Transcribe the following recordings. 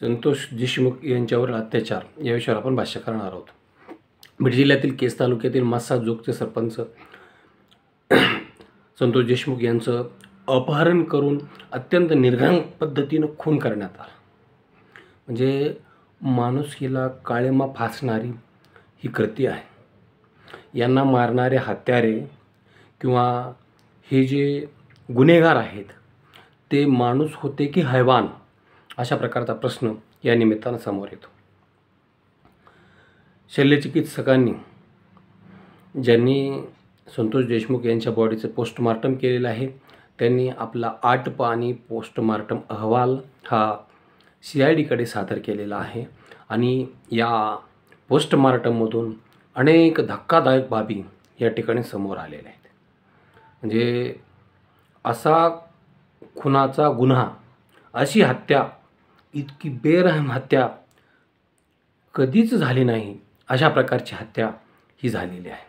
संतोष देशमुख यांच्यावरील अत्याचार या विषयावर आपण भाष्य करणार आहोत। बीड जिल्ह्यातील केस तालुक्यातील मस्साजोगचे सरपंच संतोष देशमुख यांचं अपहरण करून अत्यंत निर्घृण पद्धतीनं खून करण्यात आला। म्हणजे माणुसकीला काळिमा फासणारी ही कृती आहे। यांना मारणारे हत्यारे किंवा हे जे गुन्हेगार आहेत ते माणूस होते की हैवान, अशा प्रकारचा प्रश्न या निमित्तानं समोर येतो। शल्यचिकित्सकांनी ज्यांनी संतोष देशमुख यांच्या बॉडीचं पोस्टमार्टम केलेलं आहे त्यांनी आपला 8 पानी पोस्टमार्टम अहवाल हा CIDकडे सादर केलेला आहे आणि या पोस्टमार्टममधून अनेक धक्कादायक बाबी या ठिकाणी समोर आलेल्या आहेत। म्हणजे असा खुनाचा गुन्हा, अशी हत्या, इतकी बेरहम हत्या कधीच झाली नाही, अशा प्रकारची हत्या ही झालेली आहे।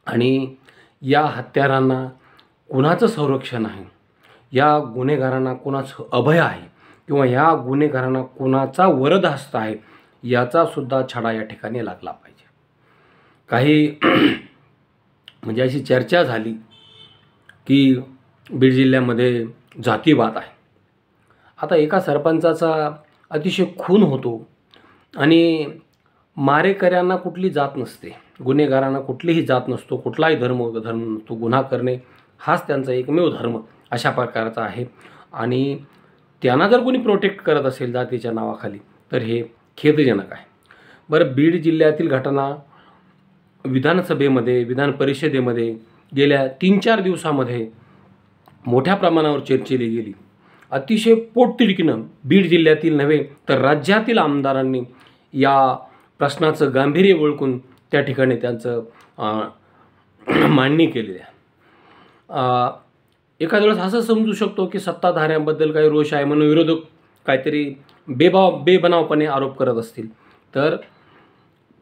आणि या हत्यारांना कुणाचं संरक्षण आहे, या गुन्हेगारांना कुणाचं अभय आहे किंवा या गुन्हेगारांना कुणाचा वरदहस्त आहे, याचा सुद्धा छडा या ठिकाणी लागला पाहिजे। काही म्हणजे अशी चर्चा झाली की बीड जिल्ह्यामध्ये जातीवाद आहे। आता एका सरपंचाचा अतिशय खून होतो आणि मारेकऱ्यांना कुठली जात नसते, गुन्हेगारांना कुठलीही जात नसतो, कुठलाही धर्म नसतो, गुन्हा करणे हाच त्यांचा एकमेव धर्म अशा प्रकारचा आहे। आणि त्यांना जर कोणी प्रोटेक्ट करत असेल जातीच्या नावाखाली तर हे खेदजनक आहे। बरं, बीड जिल्ह्यातील घटना विधानसभेमध्ये, विधान परिषदेमध्ये गेल्या 3-4 दिवसामध्ये मोठ्या प्रमाणावर चर्चेली गेली। अतिशय पोटतिडकीनं बीड जिल्ह्यातील नव्हे तर राज्यातील आमदारांनी या प्रश्नाचं गांभीर्य ओळखून त्या ठिकाणी त्यांचं मांडणी केलेली आहे। एखाद्या वेळेस असं समजू शकतो की सत्ताधाऱ्यांबद्दल काही रोष आहे म्हणून विरोधक काहीतरी बेबनावपणे आरोप करत असतील, तर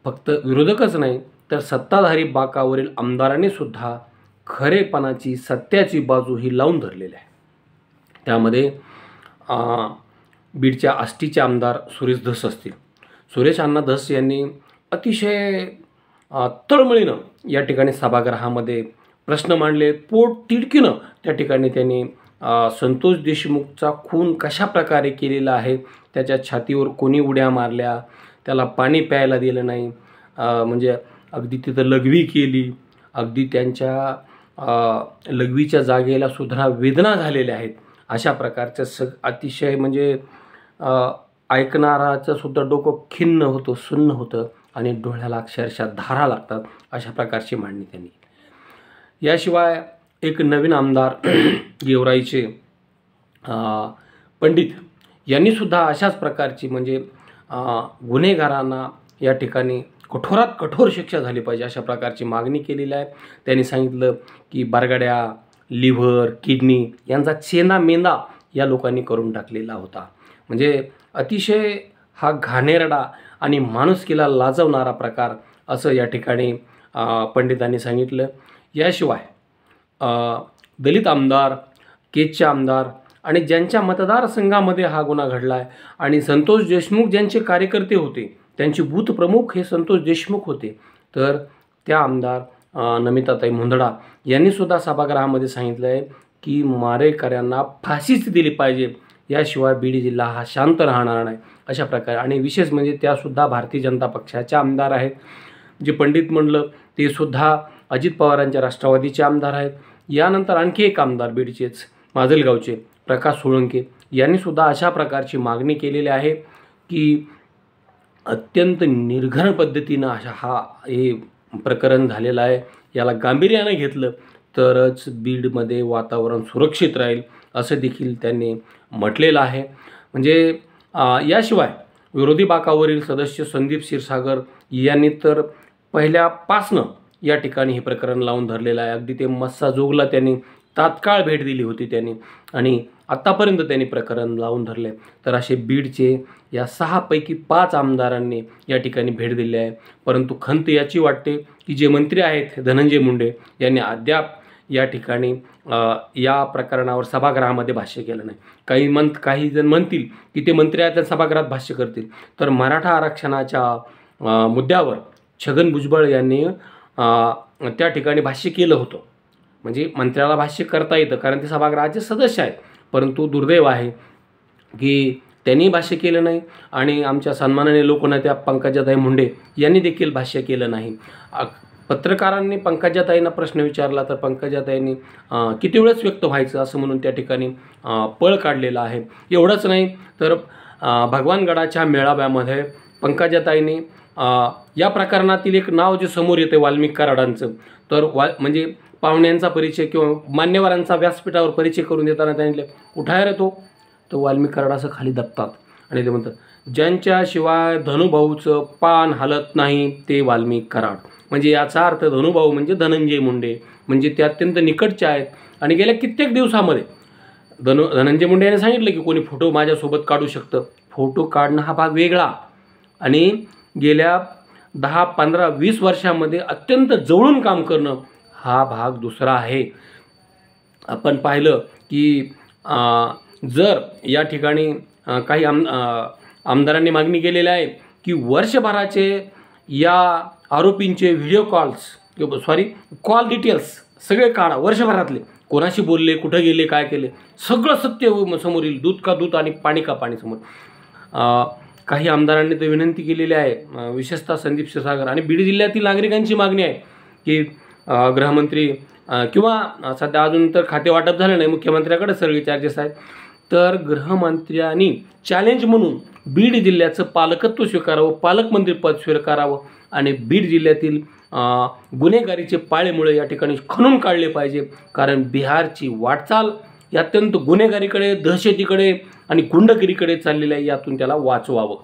फक्त विरोधकच नाही तर सत्ताधारी बाकावरील आमदारांनी सुद्धा खरेपणाची, सत्याची बाजू ही लावून धरलेली आहे। त्यामध्ये बीडच्या आष्टीचे आमदार सुरेश धस असतील, सुरेश अण्णा धस यांनी अतिशय तळमळीनं या ठिकाणी सभागृहामध्ये प्रश्न मांडले। पोटतिडकीनं त्या ठिकाणी त्यांनी संतोष देशमुखचा खून कशा प्रकारे केलेला आहे, त्याच्या छातीवर कोणी उड्या मारल्या, त्याला पाणी प्यायला दिलं नाही, म्हणजे अगदी तिथं लघवी केली, अगदी त्यांच्या लघवीच्या जागेला सुद्धा वेदना झालेल्या आहेत, अशा प्रकारचं अतिशय म्हणजे ऐकणाराचं सुद्धा डोकं खिन्न होतं, सुन्न होतं आणि डोळ्याला अक्षरशः धारा लागतात, अशा प्रकारची मांडणी त्यांनी केली। याशिवाय एक नवीन आमदार गेवराईचे पंडित यांनी सुद्धा अशाच प्रकारची म्हणजे गुन्हेगारांना या ठिकाणी कठोरात कठोर शिक्षा झाली पाहिजे अशा प्रकारची मागणी केलेली आहे। त्यांनी सांगितलं की बारगाड्या, लिव्हर, किडनी यांचा चेना मेंदा या लोकांनी करून टाकलेला होता। म्हणजे अतिशय हा घाणेरडा आणि माणुसकीला लाजवणारा प्रकार असं या ठिकाणी पंडितांनी सांगितलं। याशिवाय दलित आमदार, केजचे आमदार आणि ज्यांच्या मतदारसंघामध्ये हा गुन्हा घडला आहे आणि संतोष देशमुख ज्यांचे कार्यकर्ते होते, त्यांचे बूथ प्रमुख हे संतोष देशमुख होते, तर त्या आमदार नमिताताई मुंदडा यांनी सुद्धा सभागृहामध्ये सांगितलं आहे की मारेकऱ्यांना फाशीच दिली पाहिजे, याशिवाय बीड जिल्हा हा शांत राहणार नाही, अशा प्रकारे। आणि विशेष म्हणजे त्यासुद्धा भारतीय जनता पक्षाचे आमदार आहेत। जे पंडित म्हणलं ते सुद्धा अजित पवारांच्या राष्ट्रवादीचे आमदार आहेत। यानंतर आणखी एक आमदार बीडचेच माजलगावचे प्रकाश सोळंके यांनी सुद्धा अशा प्रकारची मागणी केलेली आहे की अत्यंत निर्घृण पद्धतीनं हे प्रकरण झालेलं आहे, याला गांभीर्यानं घेतलं तरच बीडमध्ये वातावरण सुरक्षित राहील असं देखील त्यांनी म्हटलेलं आहे। म्हणजे याशिवाय विरोधी बाकावरील सदस्य संदीप क्षीरसागर यांनी तर पहिल्यापासनं या ठिकाणी हे प्रकरण लावून धरलेलं आहे। अगदी ते मस्साजोगला त्यांनी तात्काळ भेट दिली होती त्यांनी आणि आत्तापर्यंत त्यांनी प्रकरण लावून धरले। तर असे बीडचे या 6 पैकी 5 आमदारांनी या ठिकाणी भेट दिली आहे। परंतु खंत याची वाटते की जे मंत्री आहेत धनंजय मुंडे यांनी अद्याप या ठिकाणी या प्रकरणावर सभागृहामध्ये भाष्य केलं नाही. काही जण म्हणतील की ते मंत्री आहेत सभागृहात भाष्य करतील, तर मराठा आरक्षणाच्या मुद्द्यावर छगन भुजबळ यांनी त्या ठिकाणी भाष्य केलं होतं. म्हणजे मंत्र्याला भाष्य करता येतं कारण ते सभागृहाचे सदस्य आहेत, परंतु दुर्दैव आहे की त्यांनी भाष्य केलं नाही आणि आमच्या सन्माननीय लोकनेत्या पंकजाताई मुंडे यांनी देखील भाष्य केलं नाही. पत्रकारांनी पंकजाताईंना प्रश्न विचारला तर पंकजाताईंनी किती वेळेस व्यक्त व्हायचं असं म्हणून त्या ठिकाणी पळ काढलेला आहे. एवढंच नाही तर भगवानगडाच्या मेळाव्यामध्ये पंकजाताईंनी या प्रकरणातील एक नाव जे समोर येते वाल्मिक कराडांचं, तर म्हणजे पाहुण्यांचा परिचय किंवा मान्यवरांचा व्यासपीठावर परिचय करून देताना त्यांनी उठायर येतो तो वाल्मिक कराड असं खाली दबतात आणि ते म्हणतात ज्यांच्याशिवाय धनुभाऊचं पान हलत नाही ते वाल्मिक कराड. म्हणजे याचा अर्थ धनुभाऊ म्हणजे धनंजय मुंडे, म्हणजे ते अत्यंत निकटचे आहेत. आणि गेल्या कित्येक दिवसामध्ये धनंजय मुंडे यांनी सांगितलं की कोणी फोटो माझ्यासोबत काढू शकतं. फोटो काढणं हा भाग वेगळा आणि गेल्या 10, 15, 20 वर्षामध्ये अत्यंत जवळून काम करणं हा भाग दुसरा आहे. आपण पाहिलं की जर या ठिकाणी काही आमदारांनी मागणी केलेली आहे की वर्षभराचे या आरोपींचे व्हिडिओ कॉल डिटेल्स सगळे काढा, वर्षभरातले कोणाशी बोलले, कुठं गेले, काय केले, सगळं सत्य समोर येईल. दूध का दूध आणि पाणी का पाणी समोर. काही आमदारांनी तर विनंती केलेली आहे, विशेषतः संदीप क्षीरसागर आणि बीड जिल्ह्यातील नागरिकांची मागणी आहे की गृहमंत्री किंवा सध्या अजून तर खाते वाटप झालं नाही, मुख्यमंत्र्याकडे सगळे चार्जेस आहेत, तर गृहमंत्र्यांनी चॅलेंज म्हणून बीड जिल्ह्याचं पालकत्व स्वीकारावं, पालकमंत्री पद स्वीकारावं आणि बीड जिल्ह्यातील गुन्हेगारीचे पाळेमुळे या ठिकाणी खणून काढले पाहिजे. कारण बिहारची वाटचाल ही अत्यंत गुन्हेगारीकडे, दहशतीकडे आणि गुंडगिरीकडे चाललेली आहे. यातून त्याला वाचवावं.